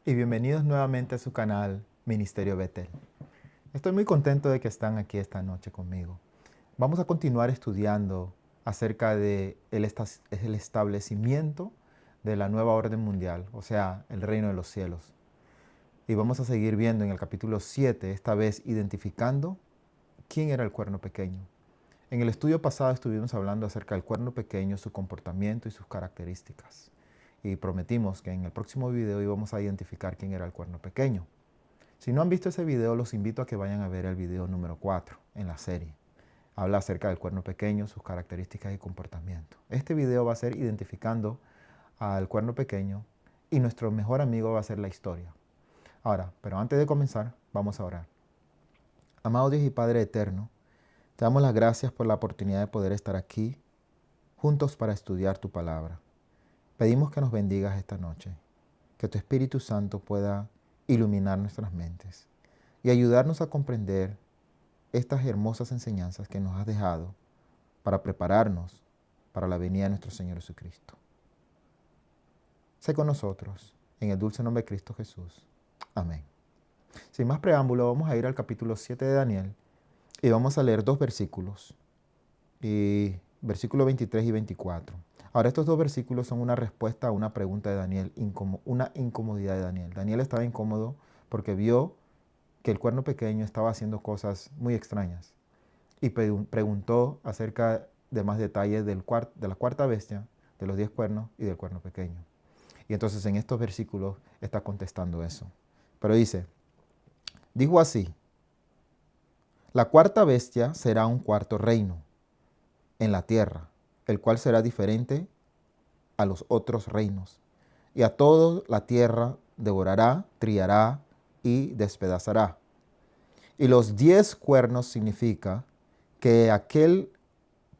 Y bienvenidos nuevamente a su canal Ministerio Betel. Estoy muy contento de que están aquí esta noche conmigo. Vamos a continuar estudiando acerca de el establecimiento de la nueva orden mundial, o sea, el reino de los cielos. Y vamos a seguir viendo en el capítulo 7, esta vez identificando quién era el cuerno pequeño. En el estudio pasado estuvimos hablando acerca del cuerno pequeño, su comportamiento y sus características. Y prometimos que en el próximo video íbamos a identificar quién era el cuerno pequeño. Si no han visto ese video, los invito a que vayan a ver el video número 4 en la serie. Habla acerca del cuerno pequeño, sus características y comportamiento. Este video va a ser identificando al cuerno pequeño y nuestro mejor amigo va a ser la historia. Ahora, pero antes de comenzar, vamos a orar. Amado Dios y Padre eterno, te damos las gracias por la oportunidad de poder estar aquí juntos para estudiar tu palabra. Pedimos que nos bendigas esta noche, que tu Espíritu Santo pueda iluminar nuestras mentes y ayudarnos a comprender estas hermosas enseñanzas que nos has dejado para prepararnos para la venida de nuestro Señor Jesucristo. Sé con nosotros, en el dulce nombre de Cristo Jesús. Amén. Sin más preámbulo, vamos a ir al capítulo 7 de Daniel y vamos a leer dos versículos, versículos 23 y 24. Ahora, estos dos versículos son una respuesta a una pregunta de Daniel, una incomodidad de Daniel. Daniel estaba incómodo porque vio que el cuerno pequeño estaba haciendo cosas muy extrañas y preguntó acerca de más detalles de la cuarta bestia, de los 10 cuernos y del cuerno pequeño. Y entonces en estos versículos está contestando eso. Pero dijo así: la cuarta bestia será un cuarto reino en la tierra, el cual será diferente a los otros reinos. Y a toda la tierra devorará, trillará y despedazará. Y los 10 cuernos significa que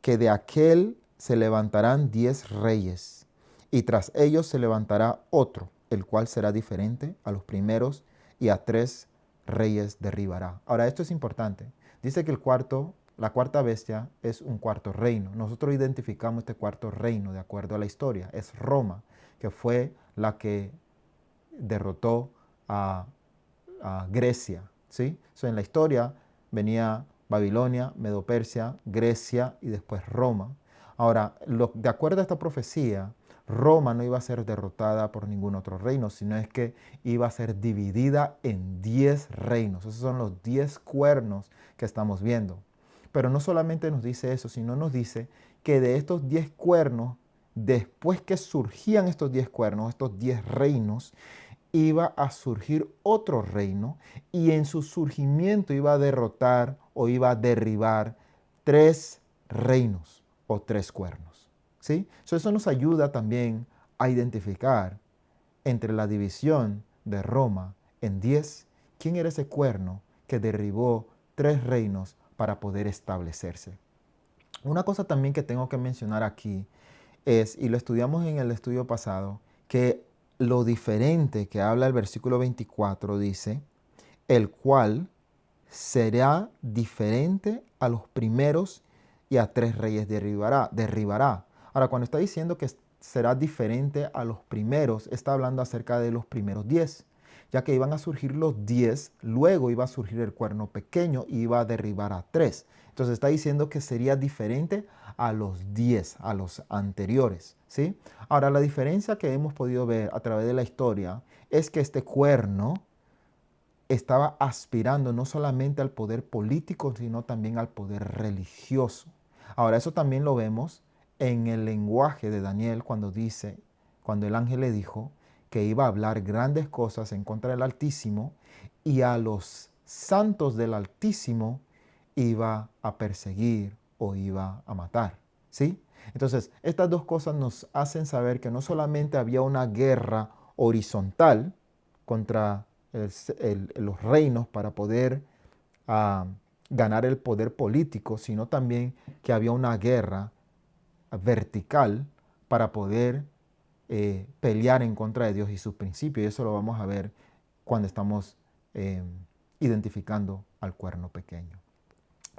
de aquel se levantarán 10 reyes, y tras ellos se levantará otro, el cual será diferente a los primeros, y a 3 reyes derribará. Ahora, esto es importante. Dice que la cuarta bestia es un cuarto reino. Nosotros identificamos este cuarto reino de acuerdo a la historia. Es Roma, que fue la que derrotó a, a Grecia. ¿Sí? En la historia venía Babilonia, Medo-Persia, Grecia y después Roma. Ahora, de acuerdo a esta profecía, Roma no iba a ser derrotada por ningún otro reino, sino es que iba a ser dividida en 10 reinos. Esos son los 10 cuernos que estamos viendo. Pero no solamente nos dice eso, sino nos dice que de estos 10 cuernos, después que surgían estos 10 cuernos, estos 10 reinos, iba a surgir otro reino y en su surgimiento iba a derrotar o iba a derribar 3 reinos o 3 cuernos. ¿Sí? Eso nos ayuda también a identificar entre la división de Roma en 10, quién era ese cuerno que derribó 3 reinos para poder establecerse. Una cosa también que tengo que mencionar aquí es, y lo estudiamos en el estudio pasado, que lo diferente que habla el versículo 24 dice, el cual será diferente a los primeros y a 3 reyes derribará. Ahora, cuando está diciendo que será diferente a los primeros, está hablando acerca de los primeros 10, ya que iban a surgir los 10, luego iba a surgir el cuerno pequeño y iba a derribar a 3. Entonces está diciendo que sería diferente a los 10, a los anteriores, ¿sí? Ahora, la diferencia que hemos podido ver a través de la historia es que este cuerno estaba aspirando no solamente al poder político, sino también al poder religioso. Ahora, eso también lo vemos en el lenguaje de Daniel cuando el ángel le dijo que iba a hablar grandes cosas en contra del Altísimo y a los santos del Altísimo iba a perseguir o iba a matar. ¿Sí? Entonces, estas dos cosas nos hacen saber que no solamente había una guerra horizontal contra los reinos para poder uh, ganar el poder político, sino también que había una guerra vertical para poder pelear en contra de Dios y sus principios. Y eso lo vamos a ver cuando estamos identificando al cuerno pequeño.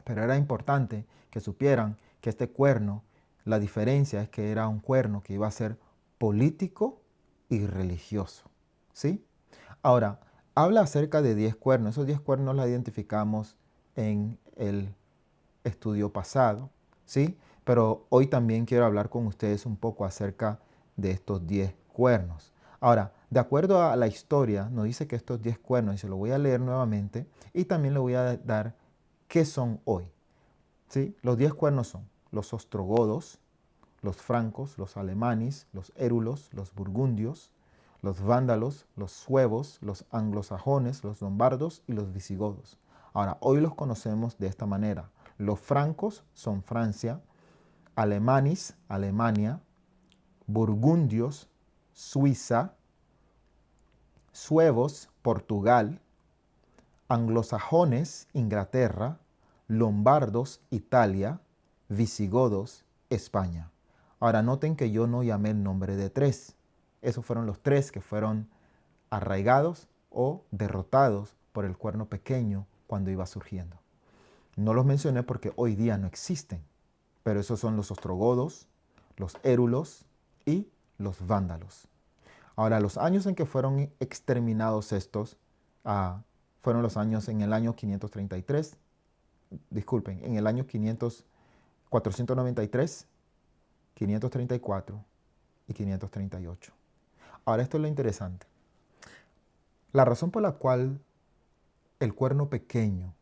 Pero era importante que supieran que este cuerno, la diferencia es que era un cuerno que iba a ser político y religioso. ¿Sí? Ahora, habla acerca de 10 cuernos. Esos 10 cuernos los identificamos en el estudio pasado, ¿sí? Pero hoy también quiero hablar con ustedes un poco acerca de estos 10 cuernos. Ahora, de acuerdo a la historia, nos dice que estos 10 cuernos, y se lo voy a leer nuevamente, y también le voy a dar qué son hoy, ¿sí? Los 10 cuernos son los ostrogodos, los francos, los alemanes, los érulos, los burgundios, los vándalos, los suevos, los anglosajones, los lombardos y los visigodos. Ahora, hoy los conocemos de esta manera. Los francos son Francia, alemanes, Alemania, burgundios, Suiza, suevos, Portugal, anglosajones, Inglaterra, lombardos, Italia, visigodos, España. Ahora noten que yo no llamé el nombre de 3. Esos fueron los 3 que fueron arraigados o derrotados por el cuerno pequeño cuando iba surgiendo. No los mencioné porque hoy día no existen, pero esos son los ostrogodos, los érulos y los vándalos. Ahora, los años en que fueron exterminados estos fueron los años en el año 533, disculpen, en el año 493, 534 y 538. Ahora, esto es lo interesante. La razón por la cual el cuerno pequeño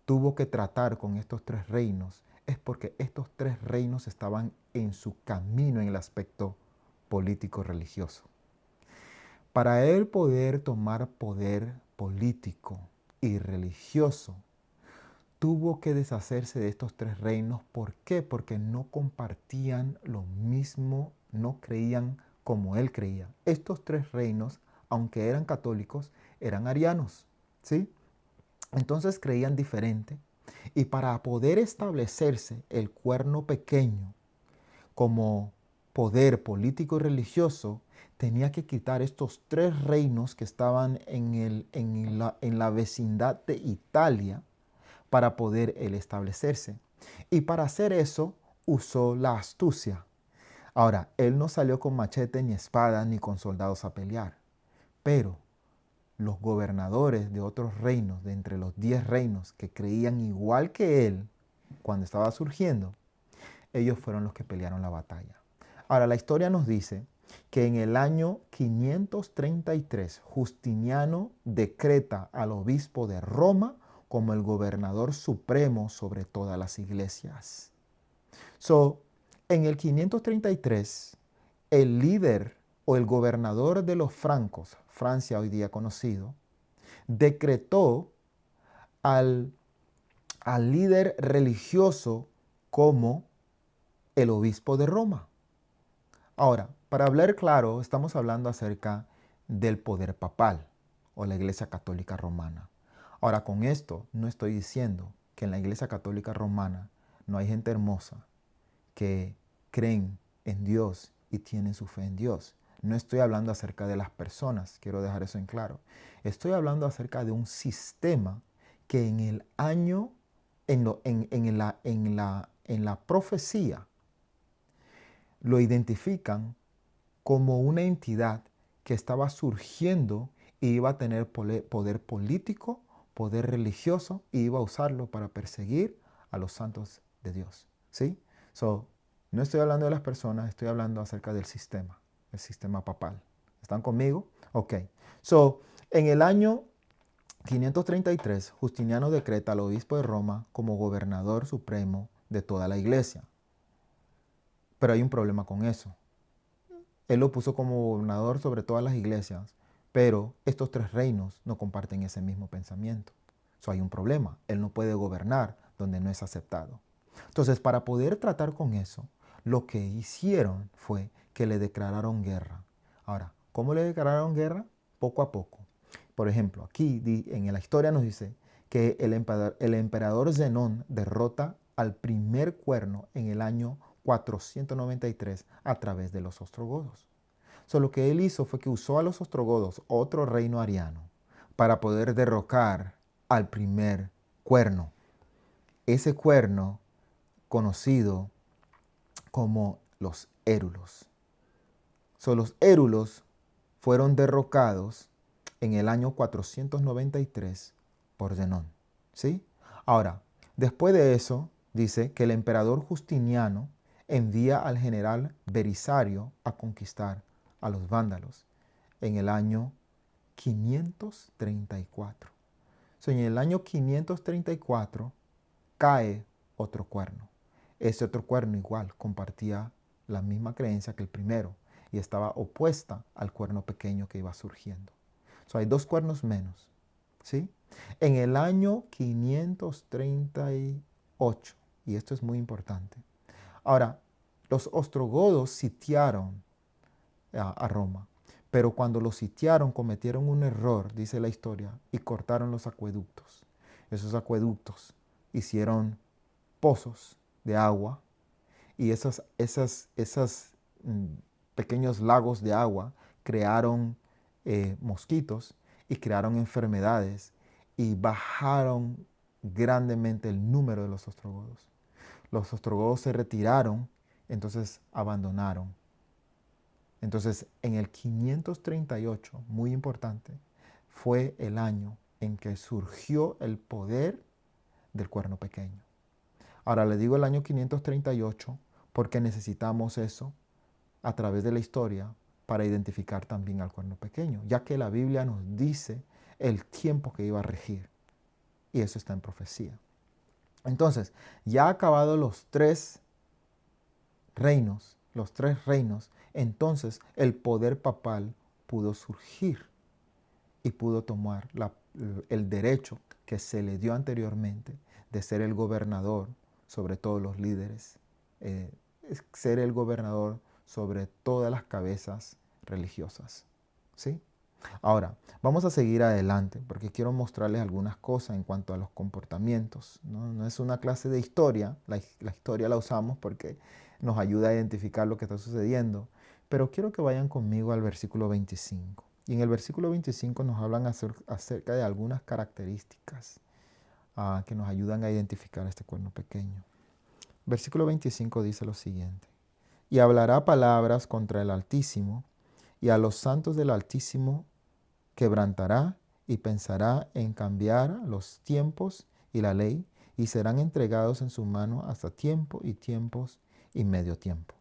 tuvo que tratar con estos 3 reinos es porque estos 3 reinos estaban en su camino en el aspecto político-religioso. Para él poder tomar poder político y religioso, tuvo que deshacerse de estos 3 reinos. ¿Por qué? Porque no compartían lo mismo, no creían como él creía. Estos 3 reinos, aunque eran católicos, eran arianos, ¿sí? Entonces creían diferente. Y para poder establecerse el cuerno pequeño como poder político y religioso, tenía que quitar estos 3 reinos que estaban en la vecindad de Italia para poder él establecerse. Y para hacer eso usó la astucia. Ahora, él no salió con machete ni espada ni con soldados a pelear, pero los gobernadores de otros reinos, de entre los 10 reinos que creían igual que él cuando estaba surgiendo, ellos fueron los que pelearon la batalla. Ahora, la historia nos dice que en el año 533, Justiniano decreta al obispo de Roma como el gobernador supremo sobre todas las iglesias. En el 533, el líder o el gobernador de los francos, Francia hoy día conocido, decretó al líder religioso como el obispo de Roma. Ahora, para hablar claro, estamos hablando acerca del poder papal o la Iglesia Católica Romana. Ahora, con esto no estoy diciendo que en la Iglesia Católica Romana no hay gente hermosa que creen en Dios y tienen su fe en Dios. No estoy hablando acerca de las personas, quiero dejar eso en claro. Estoy hablando acerca de un sistema que en el año, en la profecía, lo identifican como una entidad que estaba surgiendo y iba a tener poder político, poder religioso, y iba a usarlo para perseguir a los santos de Dios. ¿Sí? No estoy hablando de las personas, estoy hablando acerca del sistema, el sistema papal. ¿Están conmigo? Ok. En el año 533, Justiniano decreta al obispo de Roma como gobernador supremo de toda la iglesia. Pero hay un problema con eso. Él lo puso como gobernador sobre todas las iglesias, pero estos 3 reinos no comparten ese mismo pensamiento. Hay un problema. Él no puede gobernar donde no es aceptado. Entonces, para poder tratar con eso, lo que hicieron fue que le declararon guerra. Ahora, ¿cómo le declararon guerra? Poco a poco. Por ejemplo, aquí en la historia nos dice que el emperador Zenón derrota al primer cuerno en el año 493 a través de los ostrogodos. Lo que él hizo fue que usó a los ostrogodos, otro reino ariano, para poder derrocar al primer cuerno. Ese cuerno conocido como los érulos. Los érulos fueron derrocados en el año 493 por Zenón. ¿Sí? Ahora, después de eso, dice que el emperador Justiniano envía al general Belisario a conquistar a los vándalos en el año 534. So, en el año 534 cae otro cuerno. Ese otro cuerno igual compartía la misma creencia que el primero y estaba opuesta al cuerno pequeño que iba surgiendo. So, hay dos cuernos menos. ¿Sí? En el año 538, y esto es muy importante. Ahora, los ostrogodos sitiaron a Roma, pero cuando los sitiaron cometieron un error, dice la historia, y cortaron los acueductos. Esos acueductos hicieron pozos de agua y esos pequeños lagos de agua crearon mosquitos y crearon enfermedades y bajaron grandemente el número de los ostrogodos. Los ostrogodos se retiraron, entonces abandonaron. Entonces, en el 538, muy importante, fue el año en que surgió el poder del cuerno pequeño. Ahora le digo el año 538 porque necesitamos eso a través de la historia para identificar también al cuerno pequeño, ya que la Biblia nos dice el tiempo que iba a regir. Y eso está en profecía. Entonces, ya acabados los tres reinos, entonces el poder papal pudo surgir y pudo tomar el derecho que se le dio anteriormente de ser el gobernador sobre todos los líderes, ser el gobernador sobre todas las cabezas religiosas. ¿Sí? Ahora, vamos a seguir adelante porque quiero mostrarles algunas cosas en cuanto a los comportamientos. No es una clase de historia, la historia la usamos porque nos ayuda a identificar lo que está sucediendo, pero quiero que vayan conmigo al versículo 25. Y en el versículo 25 nos hablan acerca de algunas características que nos ayudan a identificar este cuerno pequeño. Versículo 25 dice lo siguiente: y hablará palabras contra el Altísimo, y a los santos del Altísimo quebrantará, y pensará en cambiar los tiempos y la ley, y serán entregados en su mano hasta tiempo y tiempos y medio tiempo.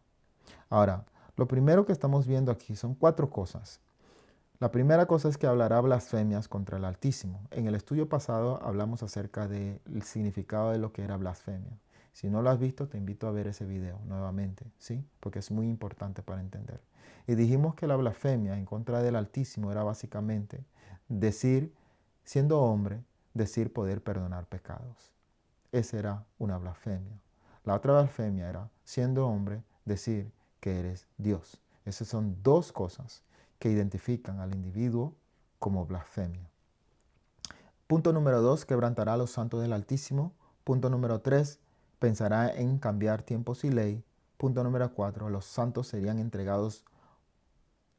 Ahora, lo primero que estamos viendo aquí son 4 cosas. La primera cosa es que hablará blasfemias contra el Altísimo. En el estudio pasado hablamos acerca del significado de lo que era blasfemia. Si no lo has visto, te invito a ver ese video nuevamente, ¿sí? Porque es muy importante para entender. Y dijimos que la blasfemia en contra del Altísimo era básicamente decir, siendo hombre, decir poder perdonar pecados. Esa era una blasfemia. La otra blasfemia era, siendo hombre, decir que eres Dios. Esas son 2 cosas que identifican al individuo como blasfemia. Punto número 2, quebrantará a los santos del Altísimo. Punto número 3, pensará en cambiar tiempos y ley. Punto número 4, los santos serían entregados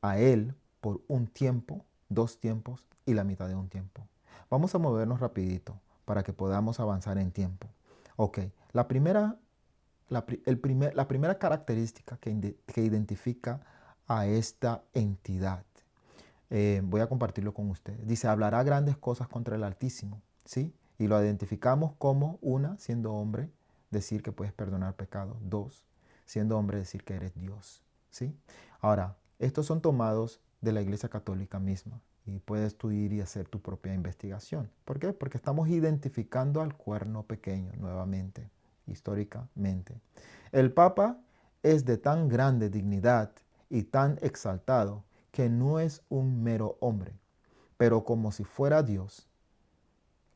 a él por un tiempo, 2 tiempos y la mitad de un tiempo. Vamos a movernos rapidito para que podamos avanzar en tiempo. Ok, la primera característica que identifica a esta entidad, voy a compartirlo con ustedes. Dice, hablará grandes cosas contra el Altísimo, ¿sí? Y lo identificamos como, 1, siendo hombre, decir que puedes perdonar pecados. 2, siendo hombre, decir que eres Dios, ¿sí? Ahora, estos son tomados de la Iglesia Católica misma y puedes tú ir y hacer tu propia investigación. ¿Por qué? Porque estamos identificando al cuerno pequeño nuevamente, históricamente. El Papa es de tan grande dignidad y tan exaltado que no es un mero hombre, pero como si fuera Dios,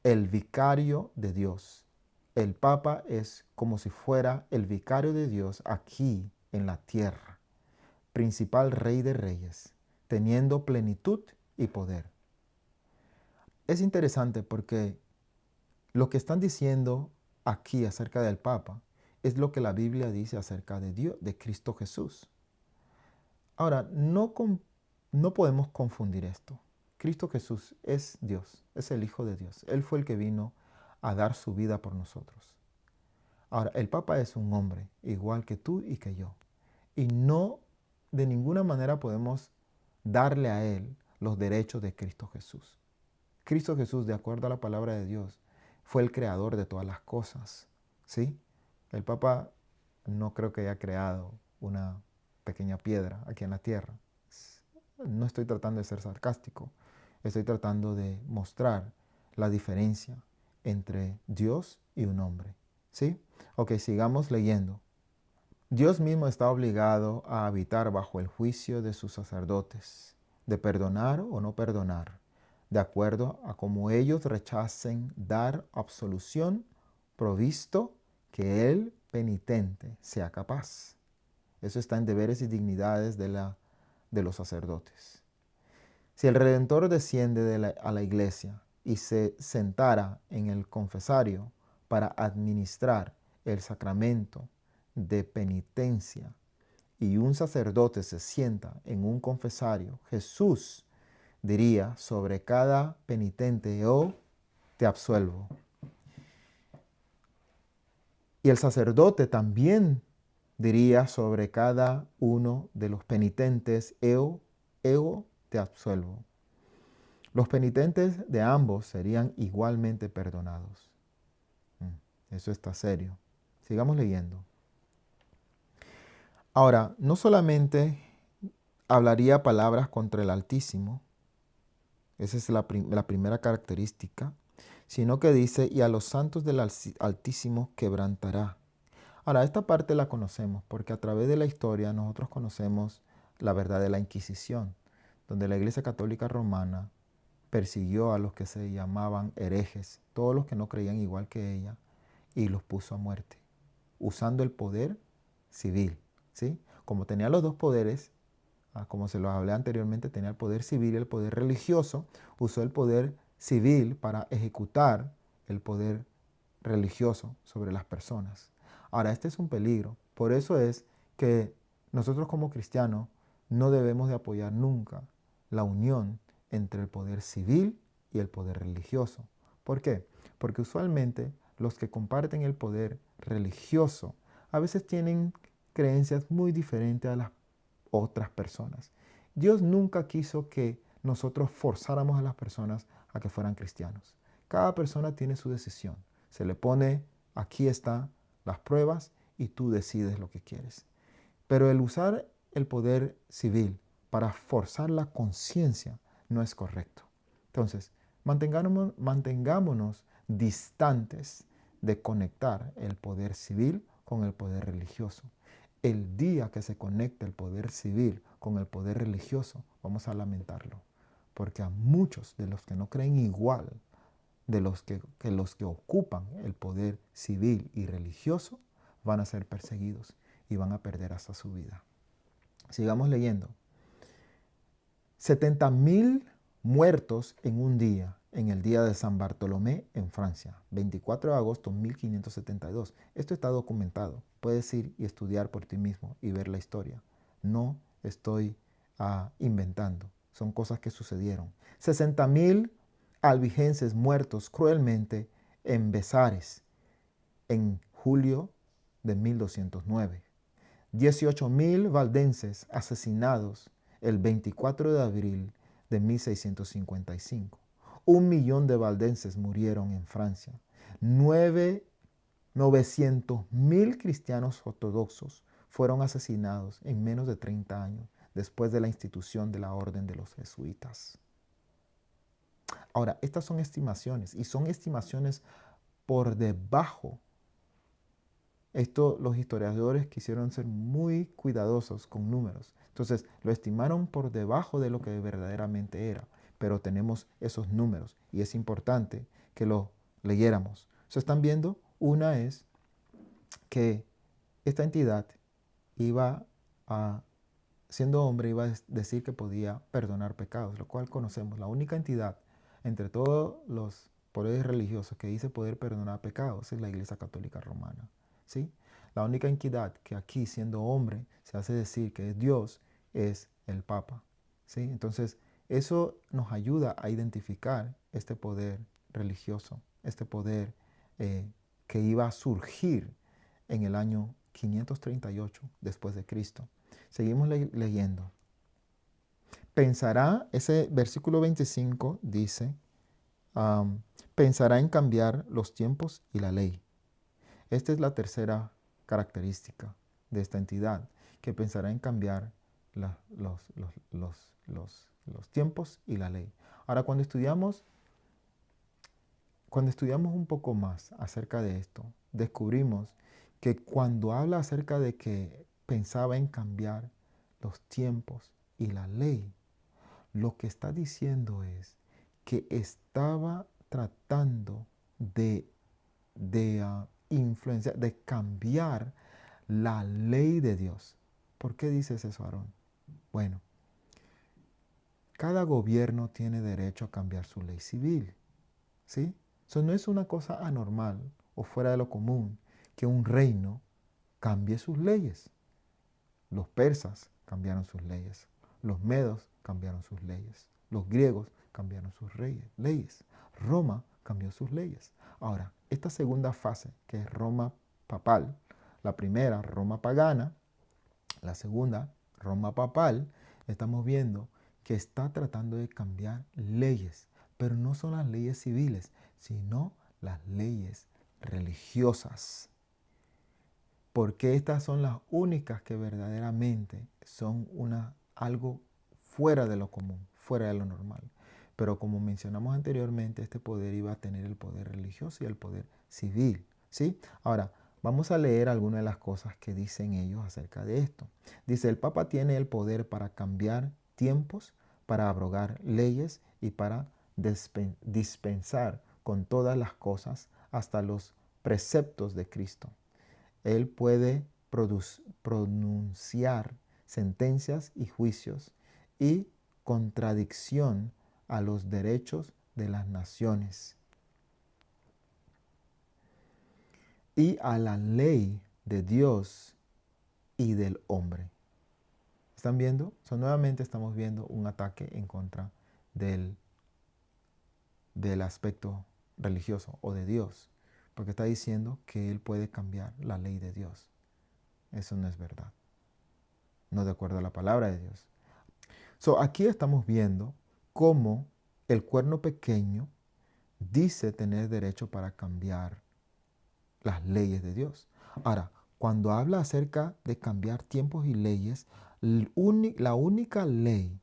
el vicario de Dios. El Papa es como si fuera el vicario de Dios aquí en la tierra, principal rey de reyes, teniendo plenitud y poder. Es interesante porque lo que están diciendo aquí acerca del Papa es lo que la Biblia dice acerca de Dios, de Cristo Jesús. Ahora, no podemos confundir esto. Cristo Jesús es Dios, es el Hijo de Dios. Él fue el que vino a dar su vida por nosotros. Ahora, el Papa es un hombre, igual que tú y que yo. Y no, de ninguna manera podemos darle a Él los derechos de Cristo Jesús. Cristo Jesús, de acuerdo a la palabra de Dios, fue el creador de todas las cosas, ¿sí? El Papa no creo que haya creado una pequeña piedra aquí en la tierra. No estoy tratando de ser sarcástico, estoy tratando de mostrar la diferencia entre Dios y un hombre, ¿sí? Ok, sigamos leyendo. Dios mismo está obligado a habitar bajo el juicio de sus sacerdotes, de perdonar o no perdonar, de acuerdo a cómo ellos rechacen dar absolución, provisto que el penitente sea capaz. Eso está en deberes y dignidades de los sacerdotes. Si el Redentor desciende a la iglesia y se sentara en el confesario para administrar el sacramento de penitencia y un sacerdote se sienta en un confesario, Jesús diría sobre cada penitente: yo te absuelvo. Y el sacerdote también diría sobre cada uno de los penitentes: yo te absuelvo. Los penitentes de ambos serían igualmente perdonados. Eso está serio. Sigamos leyendo. Ahora, no solamente hablaría palabras contra el Altísimo, esa es la primera característica, sino que dice: y a los santos del Altísimo quebrantará. Ahora, esta parte la conocemos porque a través de la historia nosotros conocemos la verdad de la Inquisición, donde la Iglesia Católica Romana persiguió a los que se llamaban herejes, todos los que no creían igual que ella, y los puso a muerte, usando el poder civil, ¿sí? Como tenía los dos poderes, como se los hablé anteriormente, tenía el poder civil y el poder religioso, usó el poder civil para ejecutar el poder religioso sobre las personas. Ahora, este es un peligro. Por eso es que nosotros como cristianos no debemos de apoyar nunca la unión entre el poder civil y el poder religioso. ¿Por qué? Porque usualmente los que comparten el poder religioso a veces tienen creencias muy diferentes a las otras personas. Dios nunca quiso que nosotros forzáramos a las personas a que fueran cristianos. Cada persona tiene su decisión. Se le pone: aquí están las pruebas y tú decides lo que quieres. Pero el usar el poder civil para forzar la conciencia no es correcto. Entonces, mantengámonos distantes de conectar el poder civil con el poder religioso. El día que se conecte el poder civil con el poder religioso, vamos a lamentarlo. Porque a muchos de los que no creen igual de los que ocupan el poder civil y religioso van a ser perseguidos y van a perder hasta su vida. Sigamos leyendo. 70.000 muertos en un día, en el día de San Bartolomé en Francia, 24 de agosto de 1572. Esto está documentado. Puedes ir y estudiar por ti mismo y ver la historia. No estoy inventando. Son cosas que sucedieron. 60.000 albigenses muertos cruelmente en Besares en julio de 1209. 18.000 valdenses asesinados el 24 de abril de 1655. 1.000.000 de valdenses murieron en Francia. 900.000 cristianos ortodoxos fueron asesinados en menos de 30 años después de la institución de la Orden de los Jesuitas. Ahora, estas son estimaciones y son estimaciones por debajo. Esto los historiadores quisieron ser muy cuidadosos con números. Entonces, lo estimaron por debajo de lo que verdaderamente era. Pero tenemos esos números y es importante que lo leyéramos. ¿Se están viendo? Una es que esta entidad siendo hombre, iba a decir que podía perdonar pecados, lo cual conocemos. La única entidad entre todos los poderes religiosos que dice poder perdonar pecados es la Iglesia Católica Romana. ¿Sí? La única entidad que aquí, siendo hombre, se hace decir que es Dios, es el Papa. ¿Sí? Entonces, eso nos ayuda a identificar este poder religioso, este poder que iba a surgir en el año 538 después de Cristo. Seguimos leyendo. Pensará, ese versículo 25 dice, pensará en cambiar los tiempos y la ley. Esta es la tercera característica de esta entidad, que pensará en cambiar los tiempos y la ley. Ahora, cuando estudiamos un poco más acerca de esto, descubrimos que cuando habla acerca de que pensaba en cambiar los tiempos y la ley, lo que está diciendo es que estaba tratando de influenciar, de cambiar la ley de Dios. ¿Por qué dices eso, Aarón? Bueno, cada gobierno tiene derecho a cambiar su ley civil, ¿sí? Eso no es una cosa anormal o fuera de lo común que un reino cambie sus leyes. Los persas cambiaron sus leyes, los medos cambiaron sus leyes, los griegos cambiaron sus leyes, Roma cambió sus leyes. Ahora, esta segunda fase, que es Roma papal, la primera, Roma pagana, la segunda, Roma papal, estamos viendo que está tratando de cambiar leyes, pero no son las leyes civiles, sino las leyes religiosas. Porque estas son las únicas que verdaderamente son algo fuera de lo común, fuera de lo normal. Pero como mencionamos anteriormente, este poder iba a tener el poder religioso y el poder civil, ¿sí? Ahora, vamos a leer algunas de las cosas que dicen ellos acerca de esto. Dice, el Papa tiene el poder para cambiar tiempos, para abrogar leyes y para dispensar con todas las cosas hasta los preceptos de Cristo. Él puede pronunciar sentencias y juicios y contradicción a los derechos de las naciones y a la ley de Dios y del hombre. ¿Están viendo? Nuevamente estamos viendo un ataque en contra del aspecto religioso o de Dios, porque está diciendo que Él puede cambiar la ley de Dios. Eso no es verdad, no de acuerdo a la palabra de Dios. Aquí estamos viendo cómo el cuerno pequeño dice tener derecho para cambiar las leyes de Dios. Ahora, cuando habla acerca de cambiar tiempos y leyes, la única ley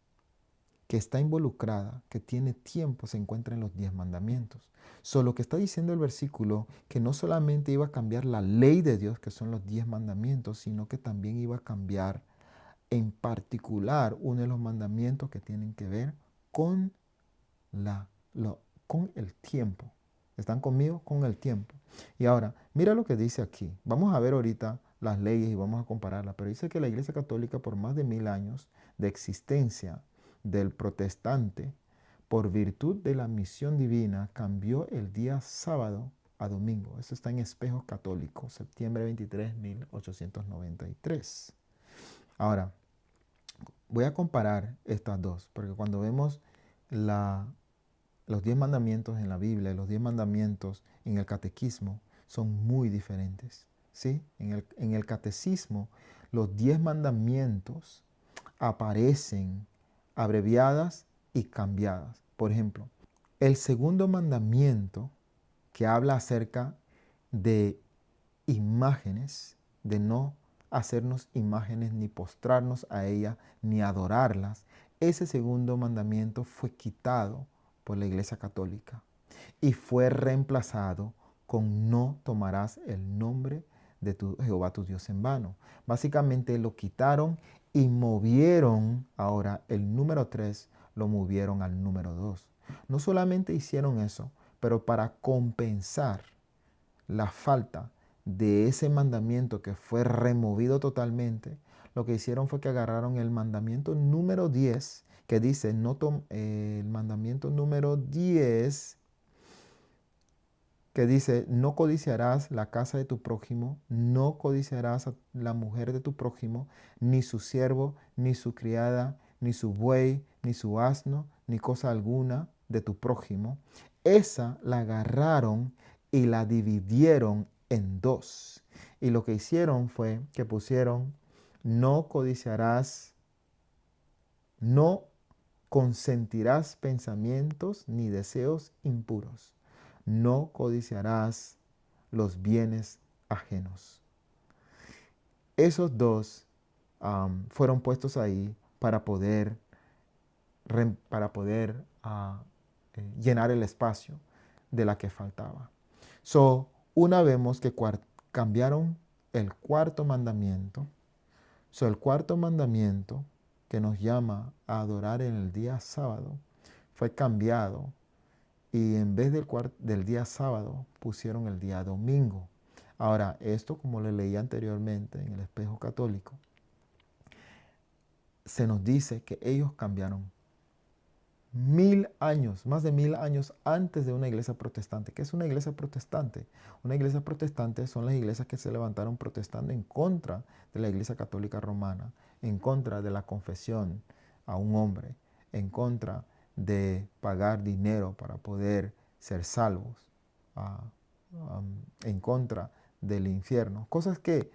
que está involucrada, que tiene tiempo, se encuentra en los 10 mandamientos. Lo que está diciendo el versículo, que no solamente iba a cambiar la ley de Dios, que son los 10 mandamientos, sino que también iba a cambiar en particular uno de los mandamientos que tienen que ver con, con el tiempo. ¿Están conmigo? Con el tiempo. Y ahora, mira lo que dice aquí. Vamos a ver ahorita las leyes y vamos a compararlas. Pero dice que la Iglesia Católica, por más de 1000 años de existencia del protestante, por virtud de la misión divina, cambió el día sábado a domingo. Eso está en Espejos Católicos, septiembre 23, 1893. Ahora, voy a comparar estas dos, porque cuando vemos los 10 mandamientos en la Biblia y los 10 mandamientos en el catequismo, son muy diferentes, ¿sí? En el catecismo, los 10 mandamientos aparecen abreviadas y cambiadas. Por ejemplo, el segundo mandamiento, que habla acerca de imágenes, de no hacernos imágenes ni postrarnos a ellas ni adorarlas, ese segundo mandamiento fue quitado por la Iglesia Católica y fue reemplazado con no tomarás el nombre de tu Jehová tu Dios en vano. Básicamente lo quitaron y movieron ahora el número 3, lo movieron al número 2. No solamente hicieron eso, pero para compensar la falta de ese mandamiento que fue removido totalmente, lo que hicieron fue que agarraron el mandamiento número 10, que dice, el mandamiento número 10, que dice, no codiciarás la casa de tu prójimo, no codiciarás a la mujer de tu prójimo, ni su siervo, ni su criada, ni su buey, ni su asno, ni cosa alguna de tu prójimo. Esa la agarraron y la dividieron en dos. Y lo que hicieron fue que pusieron, no codiciarás, no consentirás pensamientos ni deseos impuros. No codiciarás los bienes ajenos. Esos dos fueron puestos ahí para poder llenar el espacio de la que faltaba. So, una vemos que cambiaron el cuarto mandamiento. So, el cuarto mandamiento que nos llama a adorar en el día sábado fue cambiado y en vez del día sábado pusieron el día domingo. Ahora, esto, como le leí anteriormente en el Espejo Católico, se nos dice que ellos cambiaron 1000 años, más de 1000 años antes de una iglesia protestante. ¿Qué es una iglesia protestante? Una iglesia protestante son las iglesias que se levantaron protestando en contra de la iglesia católica romana, en contra de la confesión a un hombre, en contra de pagar dinero para poder ser salvos, en contra del infierno. Cosas que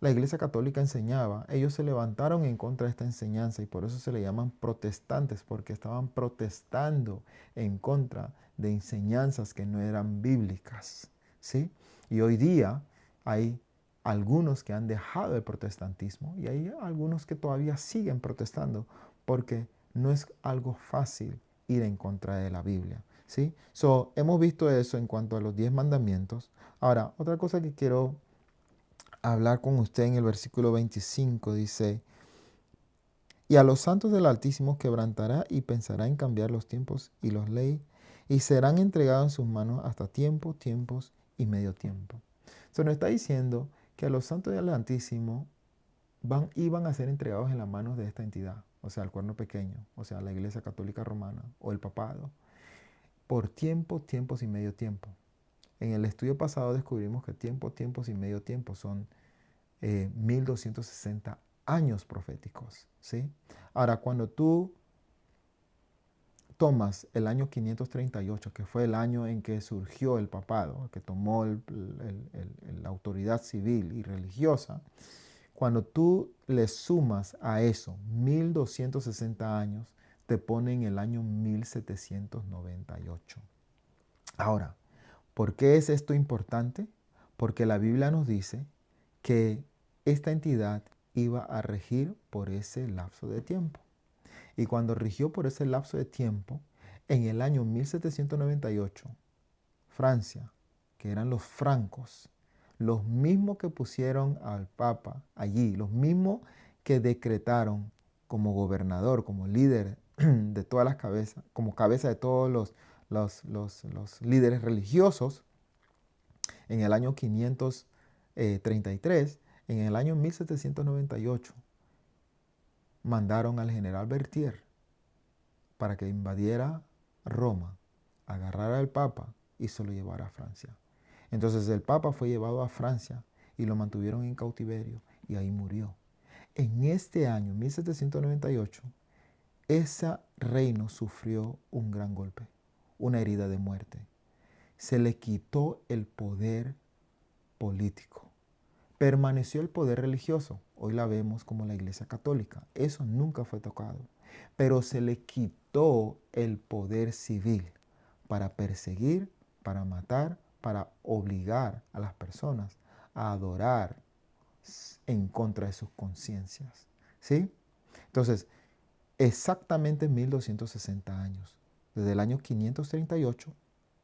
la Iglesia Católica enseñaba. Ellos se levantaron en contra de esta enseñanza y por eso se le llaman protestantes, porque estaban protestando en contra de enseñanzas que no eran bíblicas, ¿sí? Y hoy día hay algunos que han dejado el protestantismo y hay algunos que todavía siguen protestando porque no es algo fácil ir en contra de la Biblia, ¿sí? So, hemos visto eso en cuanto a los 10 mandamientos. Ahora, otra cosa que quiero hablar con usted en el versículo 25 dice, y a los santos del Altísimo quebrantará y pensará en cambiar los tiempos y los leyes, y serán entregados en sus manos hasta tiempo, tiempos y medio tiempo. Se nos está diciendo que a los santos del Altísimo iban a ser entregados en las manos de esta entidad, o sea, el cuerno pequeño, o sea, la Iglesia Católica Romana o el papado, por tiempo, tiempos y medio tiempo. En el estudio pasado descubrimos que tiempo, tiempos y medio tiempo son 1260 años proféticos, ¿sí? Ahora, cuando tú tomas el año 538, que fue el año en que surgió el papado, que tomó la autoridad civil y religiosa, cuando tú le sumas a eso 1260 años, te pone en el año 1798. Ahora, ¿por qué es esto importante? Porque la Biblia nos dice que esta entidad iba a regir por ese lapso de tiempo. Y cuando rigió por ese lapso de tiempo, en el año 1798, Francia, que eran los francos, los mismos que pusieron al Papa allí, los mismos que decretaron como gobernador, como líder de todas las cabezas, como cabeza de todos los líderes religiosos, en el año 533, en el año 1798, mandaron al general Berthier para que invadiera Roma, agarrara al Papa y se lo llevara a Francia. Entonces el Papa fue llevado a Francia y lo mantuvieron en cautiverio y ahí murió. En este año, 1798, ese reino sufrió un gran golpe, una herida de muerte. Se le quitó el poder político. Permaneció el poder religioso. Hoy la vemos como la Iglesia Católica. Eso nunca fue tocado. Pero se le quitó el poder civil para perseguir, para matar, para obligar a las personas a adorar en contra de sus conciencias. ¿Sí? Entonces, exactamente 1260 años. Desde el año 538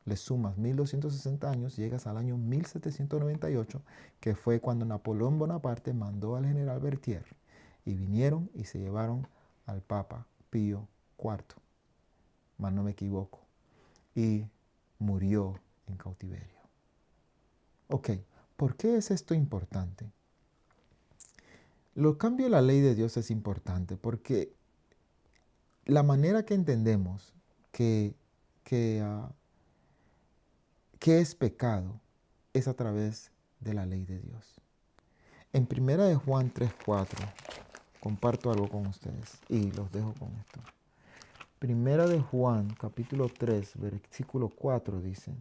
le sumas 1260 años, llegas al año 1798, que fue cuando Napoleón Bonaparte mandó al general Berthier y vinieron y se llevaron al Papa Pío IV, más no me equivoco, y murió en cautiverio. Ok, ¿por qué es esto importante? Lo cambio de la ley de Dios es importante porque la manera que entendemos que ¿qué es pecado? Es a través de la ley de Dios. En primera de Juan 3:4, comparto algo con ustedes y los dejo con esto. Primera de Juan, capítulo 3, versículo 4 dice,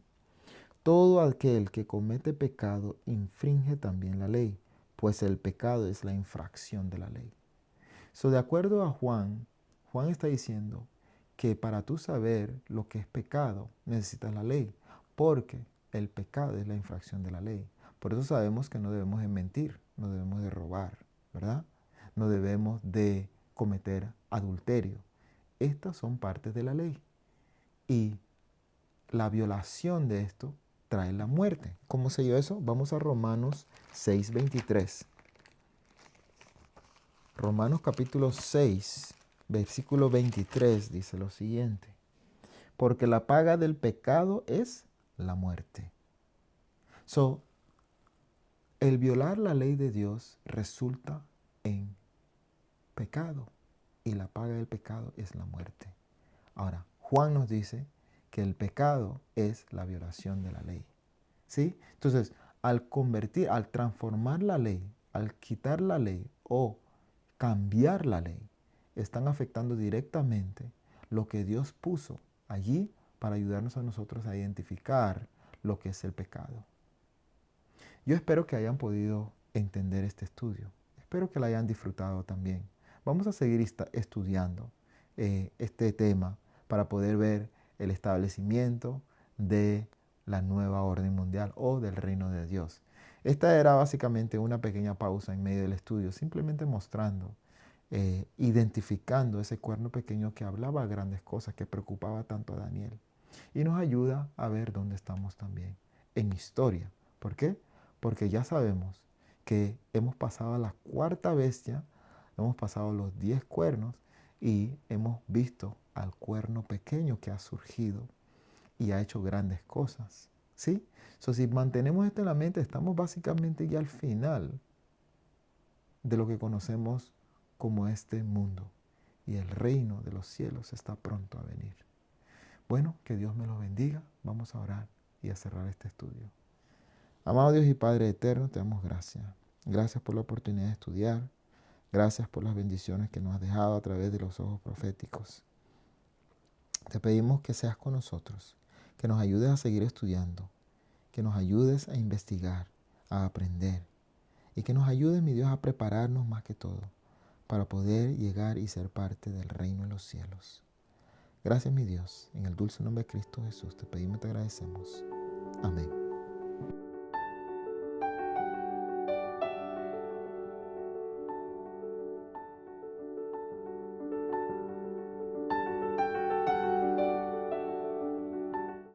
todo aquel que comete pecado infringe también la ley, pues el pecado es la infracción de la ley. So, de acuerdo a Juan, Juan está diciendo que para tú saber lo que es pecado, necesitas la ley, porque el pecado es la infracción de la ley. Por eso sabemos que no debemos de mentir, no debemos de robar, ¿verdad? No debemos de cometer adulterio. Estas son partes de la ley. Y la violación de esto trae la muerte. ¿Cómo se dio eso? Vamos a Romanos 6:23. Romanos capítulo 6, versículo 23 dice lo siguiente. Porque la paga del pecado es la muerte. El violar la ley de Dios resulta en pecado. Y la paga del pecado es la muerte. Ahora, Juan nos dice que el pecado es la violación de la ley. ¿Sí? Entonces, al transformar la ley, al quitar la ley o cambiar la ley, están afectando directamente lo que Dios puso allí para ayudarnos a nosotros a identificar lo que es el pecado. Yo espero que hayan podido entender este estudio. Espero que lo hayan disfrutado también. Vamos a seguir estudiando este tema para poder ver el establecimiento de la nueva orden mundial o del reino de Dios. Esta era básicamente una pequeña pausa en medio del estudio, simplemente mostrando, identificando ese cuerno pequeño que hablaba grandes cosas, que preocupaba tanto a Daniel. Y nos ayuda a ver dónde estamos también, en historia. ¿Por qué? Porque ya sabemos que hemos pasado a la cuarta bestia, hemos pasado los 10 cuernos y hemos visto al cuerno pequeño que ha surgido y ha hecho grandes cosas. ¿Sí? Si mantenemos esto en la mente, estamos básicamente ya al final de lo que conocemos como este mundo. Y el reino de los cielos está pronto a venir. Bueno, que Dios me los bendiga. Vamos a orar y a cerrar este estudio. Amado Dios y Padre eterno, te damos gracias. Gracias por la oportunidad de estudiar. Gracias por las bendiciones que nos has dejado a través de los ojos proféticos. Te pedimos que seas con nosotros, que nos ayudes a seguir estudiando, que nos ayudes a investigar, a aprender y que nos ayudes, mi Dios, a prepararnos más que todo para poder llegar y ser parte del reino de los cielos. Gracias, mi Dios. En el dulce nombre de Cristo Jesús te pedimos y te agradecemos. Amén.